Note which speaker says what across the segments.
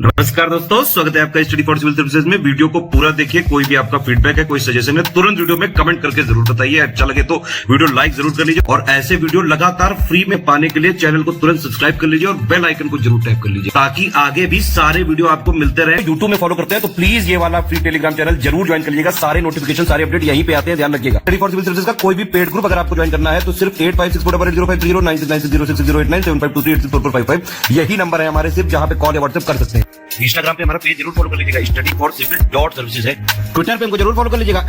Speaker 1: नमस्कार दोस्तों, स्वागत है आपका स्टडी फॉर सिविल सर्विसेज में। वीडियो को पूरा देखिए। कोई भी आपका फीडबैक है, कोई सजेशन है, तुरंत वीडियो में कमेंट करके जरूर बताइए। अच्छा लगे तो वीडियो लाइक जरूर कर लीजिए और ऐसे वीडियो लगातार फ्री में पाने के लिए चैनल को तुरंत सब्सक्राइब कर लीजिए और बेल आइकन को जरूर टैप कर लीजिए ताकि आगे भी सारे वीडियो आपको मिलते रहे। यूट्यूब में फॉलो करते हैं तो प्लीज ये वाला फ्री टेलीग्राम चैनल जरूर ज्वाइन कर लीजिएगा। सारे नोटिफिकेशन, सारे अपडेट यहीं पे आते हैं, ध्यान रखिएगा। स्टडी फॉर सिविल सर्विसेज का कोई भी पेड ग्रुप अगर आपको ज्वाइन करना है तो सिर्फ 856480560660897523864455 यही नंबर है हमारे, सिर्फ जहां पे कॉल या व्हाट्सएप कर सकते हैं। इंस्टाग्राम पे हमारा पेज जरूर फॉलो कर लीजिएगा, स्टडी फॉर सिविल .सर्विसेज है। ट्विटर पे हमको जरूर फॉलो कर लीजिएगा,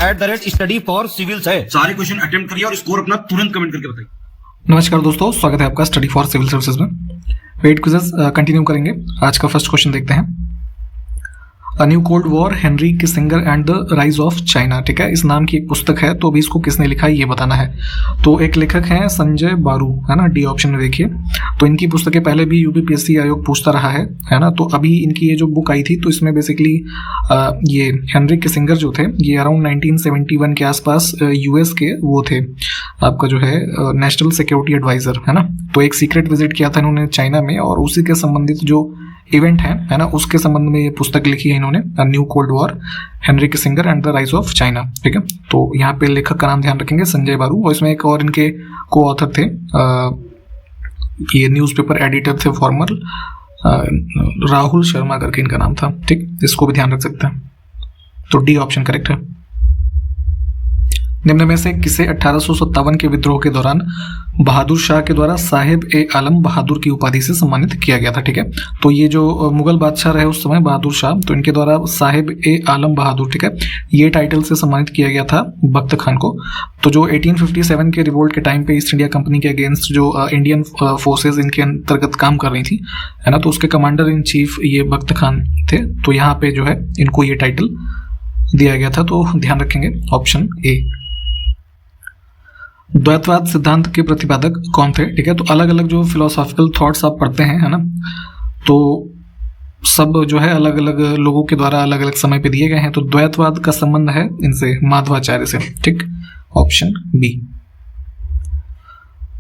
Speaker 1: @स्टडी फॉर सिविल्स है। सारे क्वेश्चन अटेम्प्ट करिए और स्कोर अपना तुरंत कमेंट करके बताइए।
Speaker 2: नमस्कार दोस्तों, स्वागत है आपका स्टडी फॉर सिविल सर्विसेज में। वेट क्विज़ेस कंटिन्यू करेंगे। आज का फर्स्ट क्वेश्चन देखते हैं। A new cold war, Henry Kissinger and the rise of China. ठीक है, इस नाम की एक पुस्तक है, तो अभी इसको किसने लिखा है ये बताना है। तो एक लेखक हैं संजय बारू, है ना, डी ऑप्शन में देखिए। तो इनकी पुस्तकें पहले भी यूपीपीएससी आयोग पूछता रहा है ना। तो अभी इनकी ये जो बुक आई थी तो इसमें बेसिकली ये हेनरी किसिंगर जो थे ये अराउंड 1971 के आसपास यूएस के वो थे, आपका जो है नेशनल सिक्योरिटी एडवाइजर, है ना। तो एक सीक्रेट विजिट किया था इन्होंने चाइना में और उसी के संबंधित जो इवेंट है ना, उसके संबंध में ये पुस्तक लिखी है इन्होंने, new cold war, Henry Kissinger and the rise of China. ठीक है, तो यहाँ पे लेखक का नाम ध्यान रखेंगे संजय बारू, और इसमें एक और इनके को ऑथर थे, ये न्यूज़पेपर एडिटर थे फॉर्मर, राहुल शर्मा करके इनका नाम था। ठीक, इसको भी ध्यान रख सकते हैं। तो डी ऑप्शन करेक्ट है। निम्न में से किसे 1857 के विद्रोह के दौरान बहादुर शाह के द्वारा साहिब ए आलम बहादुर की उपाधि से सम्मानित किया गया था। ठीक है, तो ये जो मुगल बादशाह रहे उस समय बहादुर शाह, तो इनके द्वारा साहिब ए आलम बहादुर, ठीक है, ये टाइटल से सम्मानित किया गया था बख्त खान को। तो जो 1857 के रिवोल्ट के टाइम पे ईस्ट इंडिया कंपनी के अगेंस्ट जो इंडियन फोर्सेज इनके अंतर्गत काम कर रही थी, है ना, तो उसके कमांडर इन चीफ ये बख्त खान थे। तो यहाँ पे जो है इनको ये टाइटल दिया गया था, तो ध्यान रखेंगे ऑप्शन ए। द्वैतवाद सिद्धांत के प्रतिपादक कौन थे? ठीक है, तो अलग अलग जो फिलोसॉफिकल थॉट्स आप पढ़ते हैं, है ना, तो सब जो है अलग अलग लोगों के द्वारा अलग अलग समय पे दिए गए हैं। तो द्वैतवाद का संबंध है इनसे, माधवाचार्य से। ठीक, ऑप्शन बी।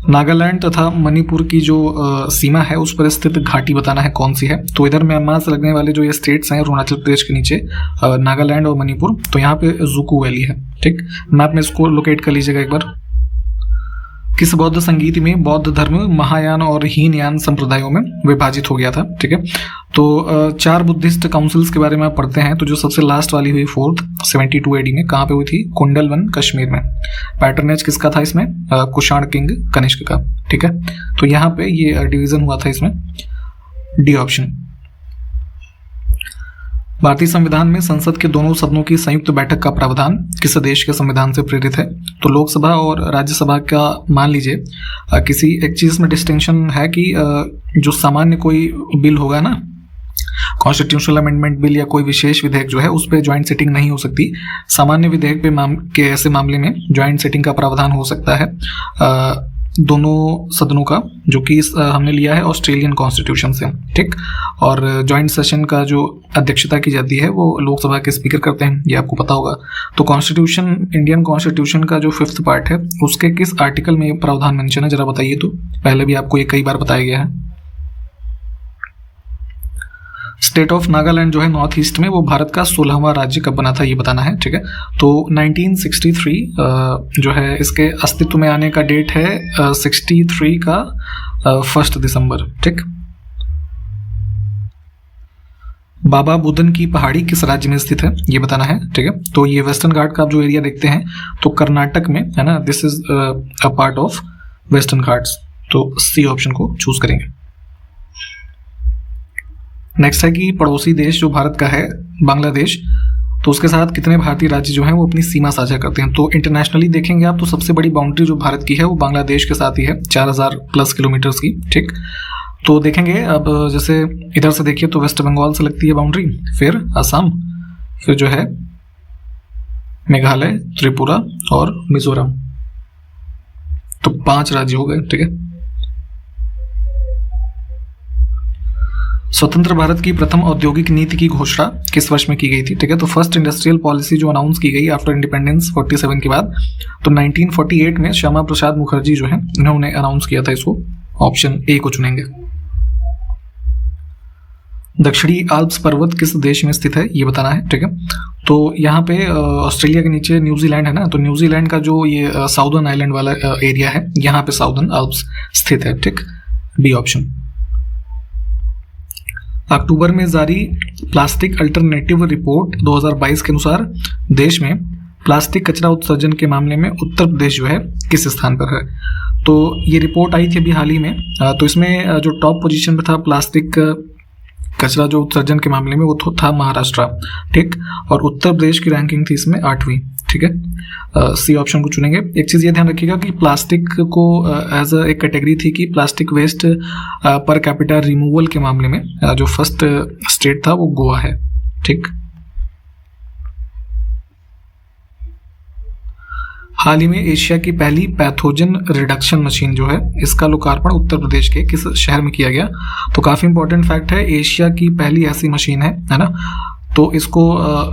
Speaker 2: नागालैंड तथा मणिपुर की जो सीमा है उस पर स्थित घाटी बताना है कौन सी है। तो इधर म्यांमार से लगने वाले जो ये स्टेट्स हैं अरुणाचल प्रदेश के नीचे, नागालैंड और मणिपुर, तो यहाँ पे जुकू वैली है। ठीक, मैप में इसको लोकेट कर लीजिएगा एक बार। किस बौद्ध संगीत में बौद्ध धर्म महायान और हीनयान संप्रदायों में विभाजित हो गया था? ठीक है, तो 4 बुद्धिस्ट काउंसिल्स के बारे में आप पढ़ते हैं। तो जो सबसे लास्ट वाली हुई 4th 72 AD में, कहाँ पे हुई थी? कुंडलवन, कश्मीर में। पैटर्नेज किसका था इसमें? कुषाण किंग कनिष्क का। ठीक है, तो यहाँ पे ये डिवीजन हुआ था इसमें, डी ऑप्शन। भारतीय संविधान में संसद के दोनों सदनों की संयुक्त बैठक का प्रावधान किस देश के संविधान से प्रेरित है? तो लोकसभा और राज्यसभा का मान लीजिए किसी एक चीज में डिस्टिंक्शन है कि जो सामान्य कोई बिल होगा ना, कॉन्स्टिट्यूशनल अमेंडमेंट बिल या कोई विशेष विधेयक जो है उस पर ज्वाइंट सिटिंग नहीं हो सकती। सामान्य विधेयक पे के ऐसे मामले में ज्वाइंट सिटिंग का प्रावधान हो सकता है दोनों सदनों का, जो कि हमने लिया है ऑस्ट्रेलियन कॉन्स्टिट्यूशन से। ठीक, और ज्वाइंट सेशन का जो अध्यक्षता की जाती है वो लोकसभा के स्पीकर करते हैं, ये आपको पता होगा। तो कॉन्स्टिट्यूशन, इंडियन कॉन्स्टिट्यूशन का जो 5th पार्ट है उसके किस आर्टिकल में ये प्रावधान मेंशन है, जरा बताइए। तो पहले भी आपको ये कई बार बताया गया है। स्टेट ऑफ नागालैंड जो है नॉर्थ ईस्ट में, वो भारत का 16वां राज्य कब बना था ये बताना है। ठीक है, तो 1963 जो है इसके अस्तित्व में आने का डेट है 63 का 1 दिसंबर। ठीक, बाबा बुदन की पहाड़ी किस राज्य में स्थित है ये बताना है। ठीक है, तो ये वेस्टर्न घाट का आप जो एरिया देखते हैं तो कर्नाटक में है ना, this is a part of western Ghats. तो सी ऑप्शन को चूज करेंगे। नेक्स्ट है कि पड़ोसी देश जो भारत का है बांग्लादेश, तो उसके साथ कितने भारतीय राज्य जो हैं वो अपनी सीमा साझा करते हैं? तो इंटरनेशनली देखेंगे आप तो सबसे बड़ी बाउंड्री जो भारत की है वो बांग्लादेश के साथ ही है, 4000+ किलोमीटर्स की। ठीक, तो देखेंगे अब जैसे इधर से देखिए तो वेस्ट बंगाल से लगती है बाउंड्री, फिर असम, फिर जो है मेघालय, त्रिपुरा और मिजोरम। तो 5 राज्य हो गए। ठीक है, स्वतंत्र भारत की प्रथम औद्योगिक नीति की घोषणा किस वर्ष में की गई थी? ठीक है, तो फर्स्ट इंडस्ट्रियल पॉलिसी जो अनाउंस की गई आफ्टर इंडिपेंडेंस 47 के बाद, तो 1948 में श्यामा प्रसाद मुखर्जी जो है इन्होंने अनाउंस किया था इसको। ऑप्शन ए को चुनेंगे। दक्षिणी आल्प्स पर्वत किस देश में स्थित है, ये बताना है। ठीक है, तो यहाँ पे ऑस्ट्रेलिया के नीचे न्यूजीलैंड है ना, तो न्यूजीलैंड का जो ये साउदर्न आइलैंड वाला एरिया है, यहाँ पे साउदर्न आल्प्स स्थित है। ठीक, बी ऑप्शन। अक्टूबर में जारी प्लास्टिक अल्टरनेटिव रिपोर्ट 2022 के अनुसार देश में प्लास्टिक कचरा उत्सर्जन के मामले में उत्तर प्रदेश जो है किस स्थान पर है। तो ये रिपोर्ट आई थी अभी हाल ही में, तो इसमें जो टॉप पोजीशन पर था प्लास्टिक कचरा जो उत्सर्जन के मामले में, वो था महाराष्ट्र। ठीक, और उत्तर प्रदेश की रैंकिंग थी इसमें 8वीं। ठीक है, सी ऑप्शन को चुनेंगे। एक चीज़ ये ध्यान रखिएगा कि प्लास्टिक को एज एक कैटेगरी थी कि plastic waste per capita removal के मामले में जो फर्स्ट स्टेट था वो गोवा है। ठीक, हाल ही में एशिया की पहली पैथोजन रिडक्शन मशीन जो है, इसका लोकार्पण उत्तर प्रदेश के किस शहर में किया गया। तो काफ़ी इंपॉर्टेंट फैक्ट है, एशिया की पहली ऐसी मशीन है ना, तो इसको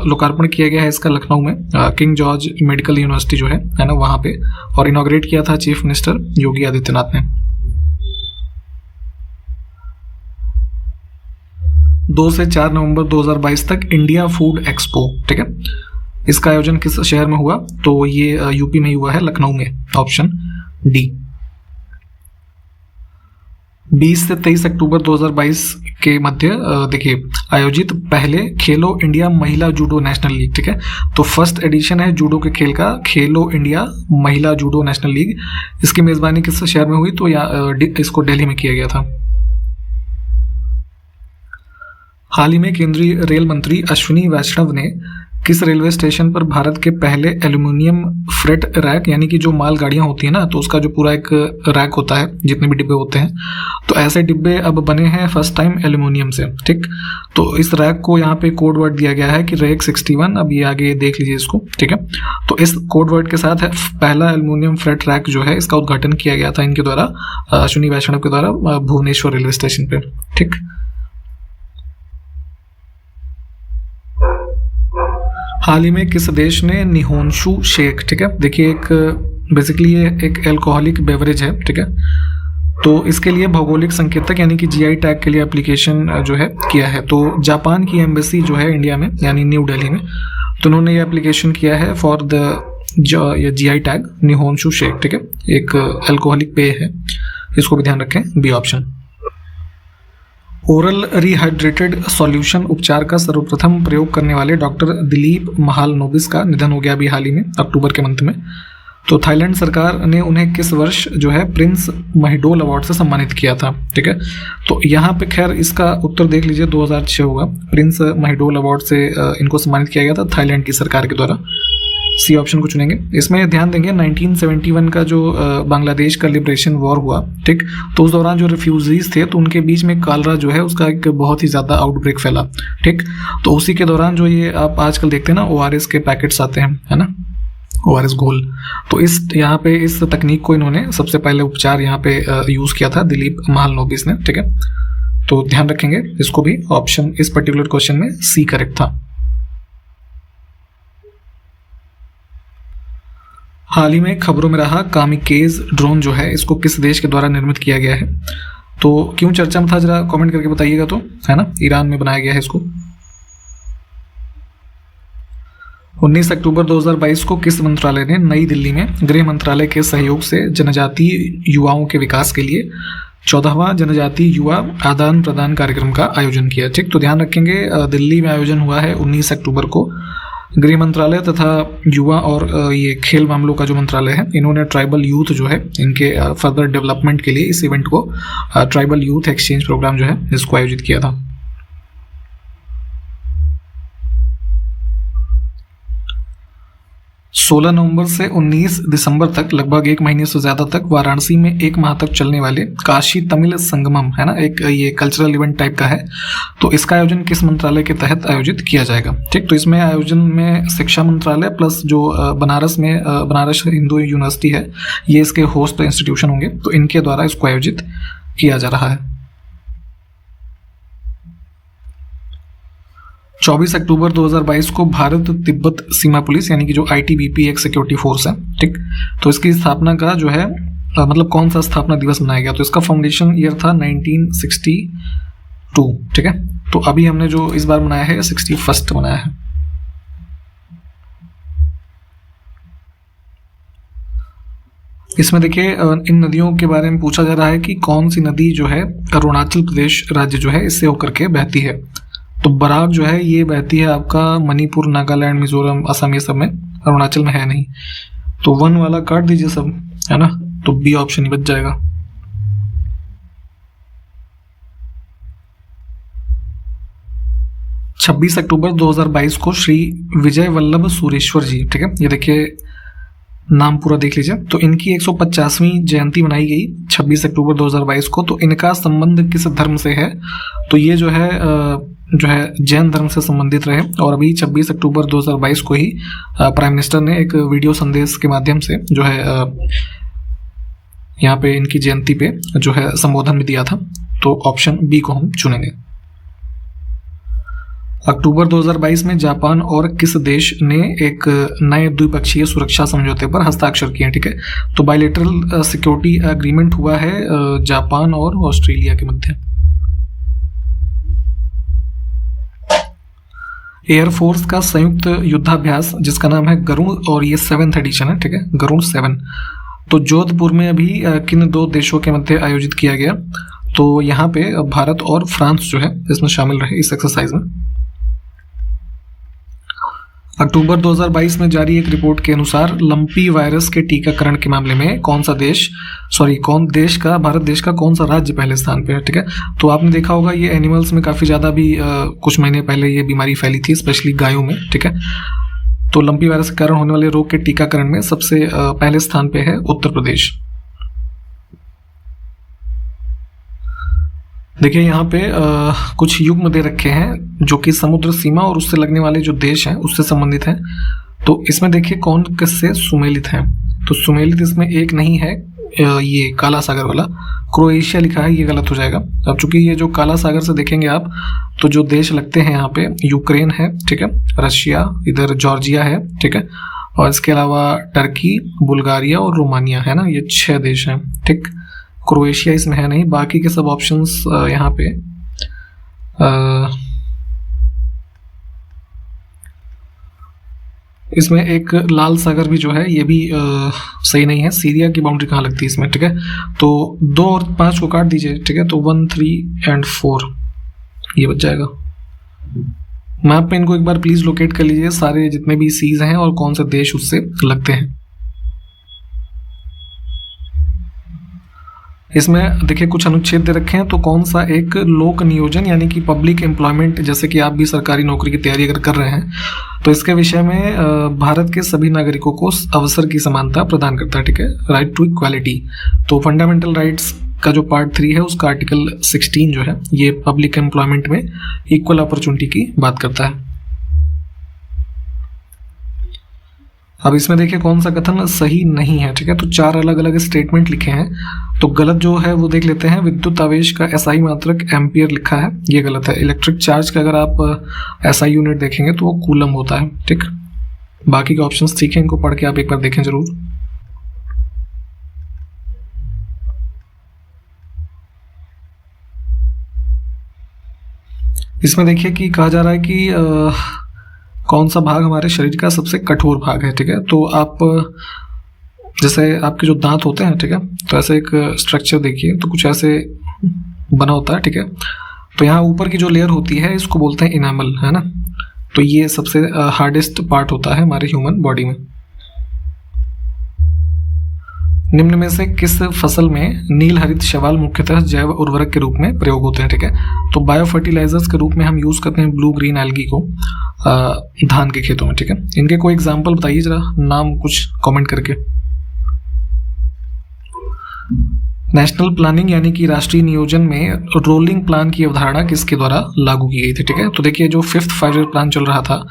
Speaker 2: लोकार्पण किया गया है इसका लखनऊ में किंग जॉर्ज मेडिकल यूनिवर्सिटी जो है ना, वहाँ पे, और इनॉग्रेट किया था चीफ मिनिस्टर योगी आदित्यनाथ ने। 2 से 4 नवंबर 2022 तक इंडिया फूड एक्सपो, ठीक है, इसका आयोजन किस शहर में हुआ। तो ये यूपी में ही हुआ है, लखनऊ में, ऑप्शन डी। 20 से 23 अक्टूबर 2022 के मध्य देखिए आयोजित पहले खेलो इंडिया महिला जूडो नेशनल लीग, ठीक है, तो फर्स्ट एडिशन है जूडो के खेल का, खेलो इंडिया महिला जूडो नेशनल लीग। इसकी मेजबानी किस शहर में हुई, तो इसको दिल्ली में किया गया था। हाल ही में केंद्रीय रेल मंत्री अश्विनी वैष्णव ने किस रेलवे स्टेशन पर भारत के पहले एल्यूमिनियम फ्रेट रैक, यानी कि जो माल गाड़ियां होती है ना, तो उसका जो पूरा एक रैक होता है, जितने भी डिब्बे होते हैं, तो ऐसे डिब्बे अब बने हैं फर्स्ट टाइम एल्यूमिनियम से। ठीक, तो इस रैक को यहाँ पे कोड वर्ड दिया गया है कि रैक 61। अब ये आगे देख लीजिए इसको, ठीक है, तो इस कोड वर्ड के साथ पहला एल्यूमिनियम फ्रेट रैक जो है, इसका उद्घाटन किया गया था इनके द्वारा, अश्विनी वैष्णव के द्वारा, भुवनेश्वर रेलवे स्टेशन पे। ठीक, हाल ही में किस देश ने निहोंशु शेक, ठीक है, देखिए एक बेसिकली ये एक एल्कोहलिक बेवरेज है, ठीक है, तो इसके लिए भौगोलिक संकेतक यानी कि जीआई टैग के लिए एप्लीकेशन जो है किया है। तो जापान की एम्बेसी जो है इंडिया में, यानी न्यू दिल्ली में, तो उन्होंने ये एप्लीकेशन किया है फॉर द जीआई टैग निहोंशु शेक, ठीक है, एक एल्कोहलिक पेय है, इसको भी ध्यान रखें, बी ऑप्शन। ओरल रिहाइड्रेटेड सॉल्यूशन उपचार का सर्वप्रथम प्रयोग करने वाले डॉक्टर दिलीप महालनोबिस का निधन हो गया अभी हाल ही में, अक्टूबर के मंथ में। तो थाईलैंड सरकार ने उन्हें किस वर्ष जो है प्रिंस महिडोल अवार्ड से सम्मानित किया था, ठीक है, तो यहाँ पे खैर इसका उत्तर देख लीजिए, 2006 होगा, प्रिंस महिडोल अवार्ड से इनको सम्मानित किया गया था थाईलैंड की सरकार के द्वारा। सी ऑप्शन को चुनेंगे। इसमें ध्यान देंगे 1971 का जो बांग्लादेश का लिबरेशन वॉर हुआ, ठीक, तो उस दौरान जो रिफ्यूजीज थे, तो उनके बीच में कालरा जो है उसका एक बहुत ही ज़्यादा आउटब्रेक फैला, ठीक, तो उसी के दौरान जो ये आप आजकल देखते हैं ना ORS के पैकेट्स आते हैं, है ना, ORS घोल, तो इस यहाँ पे इस तकनीक को इन्होंने सबसे पहले उपचार यहाँ पे यूज़ किया था दिलीप महालनोबिस ने, ठीक है, तो ध्यान रखेंगे इसको भी, ऑप्शन इस पर्टिकुलर क्वेश्चन में सी करेक्ट था। हाल ही में खबरों में रहा कामिकेज ड्रोन जो है, इसको किस देश के द्वारा निर्मित किया गया है, तो क्यों चर्चा में था जरा कमेंट करके बताइएगा, तो है ना, ईरान में बनाया गया है इसको। 19 अक्टूबर 2022 को किस मंत्रालय ने नई दिल्ली में गृह मंत्रालय के सहयोग से जनजातीय युवाओं के विकास के लिए 14वां जनजातीय युवा आदान प्रदान कार्यक्रम का आयोजन किया, ठीक, तो ध्यान रखेंगे दिल्ली में आयोजन हुआ है 19 अक्टूबर को। गृह मंत्रालय तथा युवा और ये खेल मामलों का जो मंत्रालय है, इन्होंने ट्राइबल यूथ जो है इनके फर्दर डेवलपमेंट के लिए इस इवेंट को ट्राइबल यूथ एक्सचेंज प्रोग्राम जो है इसको आयोजित किया था। 16 नवंबर से 19 दिसंबर तक लगभग 1 महीने से ज़्यादा तक वाराणसी में 1 माह तक चलने वाले काशी तमिल संगमम, है ना, एक ये कल्चरल इवेंट टाइप का है, तो इसका आयोजन किस मंत्रालय के तहत आयोजित किया जाएगा, ठीक, तो इसमें आयोजन में शिक्षा मंत्रालय प्लस जो बनारस में बनारस हिंदू यूनिवर्सिटी है, ये इसके होस्ट इंस्टीट्यूशन होंगे, तो इनके द्वारा इसको आयोजित किया जा रहा है। 24 अक्टूबर 2022 को भारत तिब्बत सीमा पुलिस यानी कि जो ITBP एक सिक्योरिटी फोर्स है, ठीक, तो इसकी स्थापना का जो है मतलब कौन सा स्थापना दिवस मनाया गया, तो इसका फाउंडेशन ईयर था 1962, ठीक है, तो अभी हमने जो इस बार मनाया है 61st मनाया है। इसमें देखिए इन नदियों के बारे में पूछा जा रहा है कि कौन सी नदी जो है अरुणाचल प्रदेश राज्य जो है इससे होकर के बहती है। तो बराक जो है ये बहती है आपका मणिपुर, नागालैंड, मिजोरम, असम, ये सब में, अरुणाचल में है नहीं। तो 1 वाला काट दीजिए सब, है ना, तो बी ऑप्शन ही बच जाएगा। छब्बीस अक्टूबर 2022 को श्री विजय वल्लभ सुरेश्वर जी, ठीक है, ये देखिए नाम पूरा देख लीजिए। तो इनकी 150वीं जयंती मनाई गई 26 अक्टूबर 2022 को। तो इनका संबंध किस धर्म से है? तो ये जो है जैन धर्म से संबंधित रहे। और अभी 26 अक्टूबर 2022 को ही प्राइम मिनिस्टर ने एक वीडियो संदेश के माध्यम से जो है यहाँ पे इनकी जयंती पे जो है संबोधन भी दिया था। तो ऑप्शन बी को हम चुनेंगे। अक्टूबर 2022 में जापान और किस देश ने एक नए द्विपक्षीय सुरक्षा समझौते पर हस्ताक्षर किए, ठीक है। तो बायलैटरल सिक्योरिटी एग्रीमेंट हुआ है जापान और ऑस्ट्रेलिया के मध्य। एयरफोर्स का संयुक्त युद्धाभ्यास जिसका नाम है गरुण, और ये 7th एडिशन है, ठीक है, गरुण 7। तो जोधपुर में अभी किन 2 देशों के मध्य आयोजित किया गया? तो यहाँ पे भारत और फ्रांस जो है इसमें शामिल रहे इस एक्सरसाइज में। अक्टूबर 2022 में जारी एक रिपोर्ट के अनुसार लंपी वायरस के टीकाकरण के मामले में कौन देश का भारत देश का कौन सा राज्य पहले स्थान पे है, ठीक है। तो आपने देखा होगा ये एनिमल्स में काफ़ी ज़्यादा भी कुछ महीने पहले ये बीमारी फैली थी, स्पेशली गायों में, ठीक है। तो लंपी वायरस के कारण होने वाले रोग के टीकाकरण में सबसे पहले स्थान पे है उत्तर प्रदेश। देखिए यहाँ पे कुछ युग्म दे रखे हैं जो कि समुद्र सीमा और उससे लगने वाले जो देश हैं उससे संबंधित हैं। तो इसमें देखिए कौन किससे सुमेलित है। तो सुमेलित इसमें एक नहीं है, ये काला सागर वाला क्रोएशिया लिखा है, ये गलत हो जाएगा। अब चूंकि ये जो काला सागर से देखेंगे आप तो जो देश लगते हैं यहाँ पे यूक्रेन है, ठीक है, रशिया, इधर जॉर्जिया है, ठीक है, और इसके अलावा टर्की, बुल्गारिया और रोमानिया है ना, ये 6 देश हैं, ठीक। क्रोएशिया इसमें है नहीं, बाकी के सब ऑप्शंस यहाँ पे इसमें एक लाल सागर भी जो है ये भी सही नहीं है। सीरिया की बाउंड्री कहाँ लगती है इसमें, ठीक है। तो 2 और 5 को काट दीजिए, ठीक है। तो 1, 3 और 4 ये बच जाएगा। मैप पे इनको एक बार प्लीज लोकेट कर लीजिए, सारे जितने भी सीज हैं और कौन से देश उससे लगते हैं। इसमें देखिए कुछ अनुच्छेद दे रखे हैं। तो कौन सा एक लोक नियोजन यानी कि पब्लिक एम्प्लॉयमेंट, जैसे कि आप भी सरकारी नौकरी की तैयारी अगर कर रहे हैं तो इसके विषय में भारत के सभी नागरिकों को अवसर की समानता प्रदान करता है, ठीक है, राइट टू इक्वालिटी। तो फंडामेंटल राइट्स का जो पार्ट 3 है उसका आर्टिकल 16 जो है ये पब्लिक एम्प्लॉयमेंट में इक्वल अपॉर्चुनिटी की बात करता है। अब इसमें देखिए कौन सा कथन सही नहीं है, ठीक है। तो 4 अलग अलग स्टेटमेंट लिखे हैं। तो गलत जो है वो देख लेते हैं। विद्युत आवेश का एसआई मात्रक एम्पियर लिखा है, ये गलत है। इलेक्ट्रिक चार्ज का अगर आप एसआई यूनिट देखेंगे तो वो कूलम होता है, ठीक। बाकी के ऑप्शंस ठीक है, इनको पढ़ के आप एक बार देखें जरूर। इसमें देखिए कि कहा जा रहा है कि कौन सा भाग हमारे शरीर का सबसे कठोर भाग है, ठीक है। तो आप जैसे आपके जो दांत होते हैं, ठीक है, तो ऐसे एक स्ट्रक्चर देखिए, तो कुछ ऐसे बना होता है, ठीक है। तो यहाँ ऊपर की जो लेयर होती है इसको बोलते हैं इनामल, है ना। तो ये सबसे हार्डेस्ट पार्ट होता है हमारे ह्यूमन बॉडी में। निम्न में से किस फसल में नील हरित शैवाल मुख्यतः जैव उर्वरक के रूप में प्रयोग होते हैं, ठीक है। तो बायो फर्टिलाइजर्स के रूप में हम यूज करते हैं ब्लू ग्रीन एल्गी को धान के खेतों में, ठीक है। इनके कोई एग्जांपल बताइए जरा, नाम कुछ कमेंट करके। नेशनल प्लानिंग यानी कि राष्ट्रीय नियोजन में रोलिंग प्लान की अवधारणा किसके द्वारा लागू की गई थी, ठीक है। तो देखिए जो 5th 5-year प्लान चल रहा था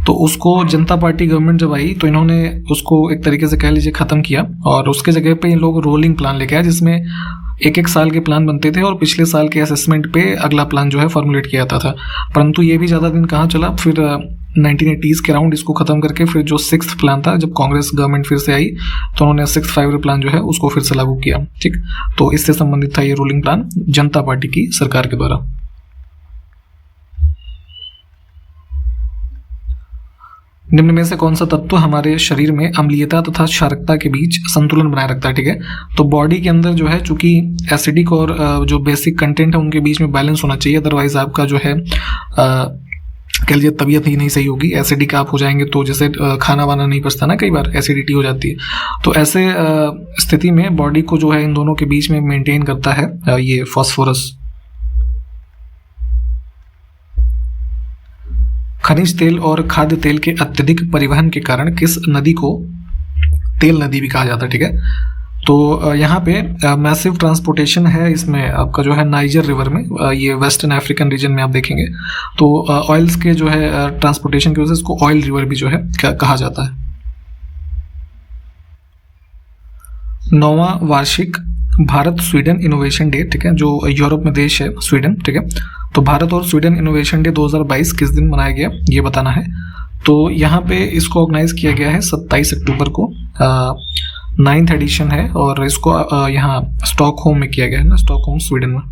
Speaker 2: तो उसको जनता पार्टी गवर्नमेंट जब आई तो इन्होंने उसको एक तरीके से कह लीजिए खत्म किया और उसके जगह पे इन लोग रोलिंग प्लान लेके आए, जिसमें 1-1 साल के प्लान बनते थे और पिछले साल के असेसमेंट पे अगला प्लान जो है फॉर्मुलेट किया जाता था। परंतु ये भी ज़्यादा दिन कहाँ चला, फिर 1980s के अराउंड इसको खत्म करके फिर जो 6th प्लान था, जब कांग्रेस गवर्नमेंट फिर से आई तो उन्होंने 6th 5-year प्लान जो है उसको फिर से लागू किया, ठीक। तो इससे संबंधित था ये रूलिंग प्लान जनता पार्टी की सरकार के द्वारा। निम्न में से कौन सा तत्व हमारे शरीर में अम्लीयता तथा क्षारकता के बीच संतुलन बनाए रखता है? ठीक है, तो बॉडी के अंदर जो है चूंकि एसिडिक और जो बेसिक कंटेंट है उनके बीच में बैलेंस होना चाहिए, अदरवाइज आपका जो है कह लीजिए तबीयत ही नहीं सही होगी। एसिडिक आप हो जाएंगे तो जैसे खाना वाना नहीं पचता ना, कई बार एसिडिटी हो जाती है, तो ऐसे स्थिति में बॉडी को जो है इन दोनों के बीच में मेंटेन करता है ये फास्फोरस। खनिज तेल और खाद्य तेल के अत्यधिक परिवहन के कारण किस नदी को तेल नदी भी कहा जाता है? ठीक है, तो यहाँ पे मैसिव ट्रांसपोर्टेशन है इसमें आपका जो है नाइजर रिवर में, ये वेस्टर्न अफ्रीकन रीजन में आप देखेंगे तो ऑयल्स के जो है ट्रांसपोर्टेशन की वजह से इसको ऑयल रिवर भी जो है कहा जाता है। 9वां वार्षिक भारत स्वीडन इनोवेशन डे, ठीक है, जो यूरोप में देश है स्वीडन, ठीक है, तो भारत और स्वीडन इनोवेशन डे 2022 किस दिन मनाया गया ये बताना है। तो यहाँ पे इसको ऑर्गेनाइज किया गया है 27 अक्टूबर को, 9th एडिशन है और इसको यहाँ स्टॉकहोम में किया गया है ना, स्टॉकहोम स्वीडन में।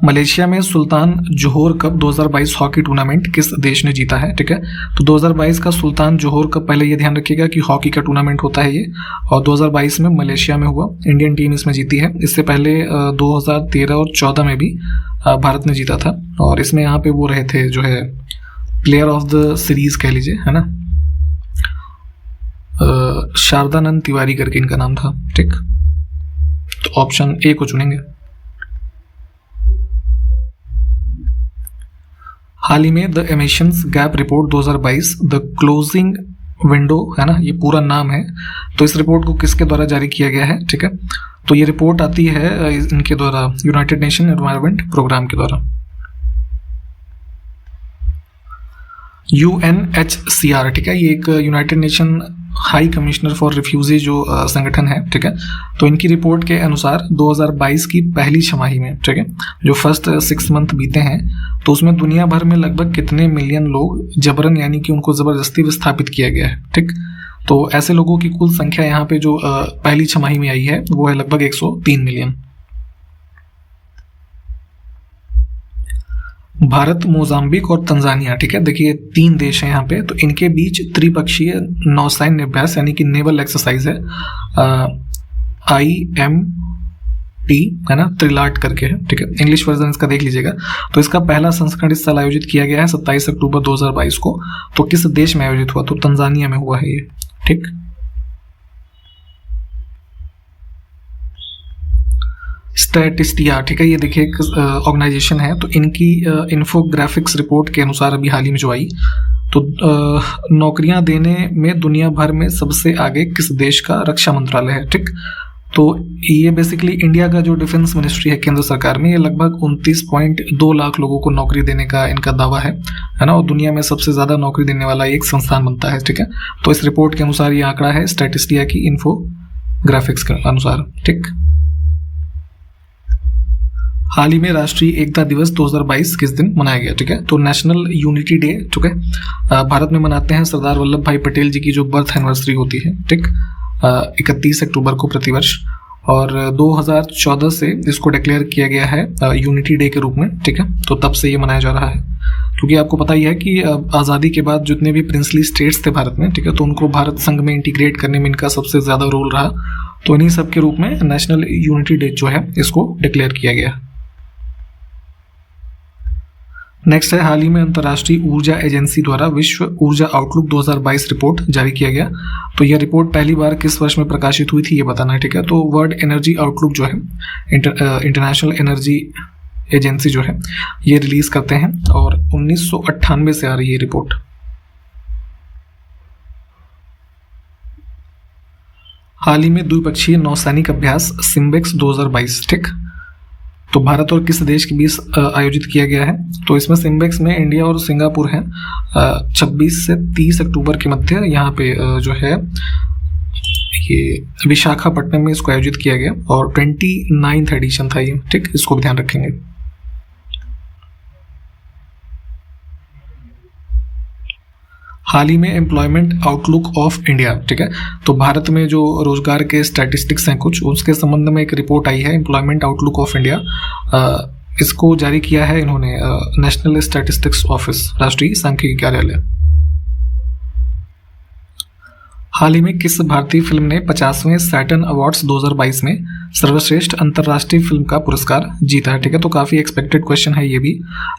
Speaker 2: मलेशिया में सुल्तान जोहोर कप 2022 हॉकी टूर्नामेंट किस देश ने जीता है? ठीक है, तो 2022 का सुल्तान जोहोर कप, पहले ये ध्यान रखिएगा कि हॉकी का टूर्नामेंट होता है ये, और 2022 में मलेशिया में हुआ, इंडियन टीम इसमें जीती है। इससे पहले 2013 और 14 में भी भारत ने जीता था, और इसमें यहाँ पे वो रहे थे जो है प्लेयर ऑफ द सीरीज कह लीजिए, है ना, शारदानंद तिवारी करके इनका नाम था। ठीक, तो ऑप्शन ए को चुनेंगे। हाल ही में the emissions gap report 2022 the closing window, है ना, ये पूरा नाम है, तो इस रिपोर्ट को किसके द्वारा जारी किया गया है? ठीक है, तो ये रिपोर्ट आती है इनके द्वारा, यूनाइटेड नेशन एनवायरनमेंट प्रोग्राम के द्वारा। UNHCR, ठीक है, ये एक United nation high commissioner for refugee जो संगठन है, ठीक है, तो इनकी रिपोर्ट के अनुसार 2022 की पहली छमाही में, ठीक है, जो फर्स्ट 6 मंथ बीते हैं, तो उसमें दुनिया भर में लगभग कितने मिलियन लोग जबरन यानी कि उनको जबरदस्ती विस्थापित किया गया है? ठीक, तो ऐसे लोगों की कुल संख्या यहाँ पे जो पहली छमाही में आई है वो है लगभग 103 मिलियन। भारत, मोजाम्बिक और तंजानिया, ठीक है, देखिए 3 देश हैं यहाँ पे, तो इनके बीच त्रिपक्षीय नौसैन्य अभ्यास यानी कि नेवल एक्सरसाइज है, IMT, है ना, त्रिलाट करके है, ठीक है, इंग्लिश वर्जन इसका देख लीजिएगा। तो इसका पहला संस्करण इस साल आयोजित किया गया है 27 अक्टूबर 2022 को, तो किस देश में आयोजित हुआ? तो तंजानिया में हुआ है ये। ठीक, स्टैटिस्टिया, ठीक है, ये देखिए एक ऑर्गेनाइजेशन है, तो इनकी इन्फोग्राफिक्स रिपोर्ट के अनुसार अभी हाल ही में जो आई, तो नौकरियां देने में दुनिया भर में सबसे आगे किस देश का रक्षा मंत्रालय है? ठीक, तो ये बेसिकली इंडिया का जो डिफेंस मिनिस्ट्री है केंद्र सरकार में, ये लगभग 29.2 लाख लोगों को नौकरी देने का इनका दावा है ना, और दुनिया में सबसे ज्यादा नौकरी देने वाला एक संस्थान बनता है। ठीक है, तो इस रिपोर्ट के अनुसार ये आंकड़ा है स्टैटिस्टिया की इन्फोग्राफिक्स के अनुसार। ठीक, हाल ही में राष्ट्रीय एकता दिवस 2022 किस दिन मनाया गया? ठीक है, तो नेशनल यूनिटी डे, ठीक है, भारत में मनाते हैं सरदार वल्लभ भाई पटेल जी की जो बर्थ एनिवर्सरी होती है, ठीक, 31 अक्टूबर को प्रतिवर्ष, और 2014 से इसको डिक्लेयर किया गया है यूनिटी डे के रूप में। ठीक है, तो तब से ये मनाया जा रहा है, क्योंकि आपको पता ही है कि आज़ादी के बाद जितने भी प्रिंसली स्टेट्स थे भारत में, ठीक है, तो उनको भारत संघ में इंटीग्रेट करने में इनका सबसे ज़्यादा रोल रहा, तो इन्हीं सब के रूप में नेशनल यूनिटी डे जो है इसको डिक्लेयर किया गया। नेक्स्ट है, हाल ही में अंतर्राष्ट्रीय ऊर्जा एजेंसी द्वारा विश्व ऊर्जा आउटलुक 2022 रिपोर्ट जारी किया गया, तो यह रिपोर्ट पहली बार किस वर्ष में प्रकाशित हुई थी ये बताना है। ठीक है, तो वर्ल्ड एनर्जी आउटलुक जो है इंटरनेशनल एनर्जी एजेंसी जो है ये रिलीज करते हैं, और 1998 से आ रही है रिपोर्ट। हाल ही में द्विपक्षीय नौसैनिक अभ्यास सिम्बेक्स 2022, ठीक, तो भारत और किस देश के बीच आयोजित किया गया है? तो इसमें सिम्बेक्स में इंडिया और सिंगापुर हैं। 26 से 30 अक्टूबर के मध्य यहाँ पे जो है ये विशाखापट्टनम में इसको आयोजित किया गया, और 29th एडिशन था ये। ठीक, इसको भी ध्यान रखेंगे। हाल ही में एम्प्लॉयमेंट आउटलुक ऑफ इंडिया, ठीक है, तो भारत में जो रोजगार के स्टैटिस्टिक्स हैं कुछ, उसके संबंध में एक रिपोर्ट आई है एम्प्लॉयमेंट आउटलुक ऑफ इंडिया इसको जारी किया है इन्होंने नेशनल स्टैटिस्टिक्स ऑफिस, राष्ट्रीय सांख्यिकी कार्यालय। हाल ही में किस भारतीय फिल्म ने 50वें सैटर्न अवार्ड्स 2022 में सर्वश्रेष्ठ अंतर्राष्ट्रीय फिल्म का पुरस्कार जीता है? ठीक है, तो काफ़ी एक्सपेक्टेड क्वेश्चन है ये भी।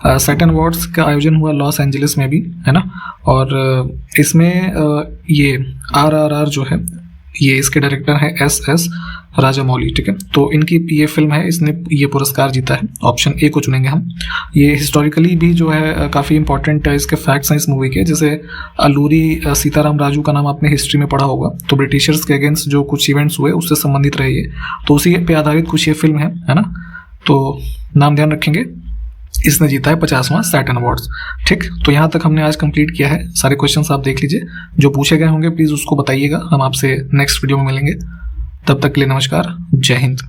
Speaker 2: सैटर्न अवार्ड्स का आयोजन हुआ लॉस एंजलिस में भी, है ना, और इसमें ये RRR जो है ये इसके डायरेक्टर है SS राजामौली। ठीक है, तो इनकी ये फिल्म है, इसने ये पुरस्कार जीता है। ऑप्शन ए को चुनेंगे हम। ये हिस्टोरिकली भी जो है काफ़ी इंपॉर्टेंट है, इसके फैक्ट्स हैं इस मूवी के। जैसे अल्लूरी सीताराम राजू का नाम आपने हिस्ट्री में पढ़ा होगा, तो ब्रिटिशर्स के अगेंस्ट जो कुछ इवेंट्स हुए उससे संबंधित रही है, तो उसी पे आधारित कुछ ये फिल्म है ना। तो नाम ध्यान रखेंगे, इसने जीता है 50वां सैटर्न अवार्ड्स। ठीक, तो यहाँ तक हमने आज कंप्लीट किया है। सारे क्वेश्चंस आप देख लीजिए, जो पूछे गए होंगे प्लीज़ उसको बताइएगा। हम आपसे नेक्स्ट वीडियो में मिलेंगे, तब तक के लिए नमस्कार, जय हिंद।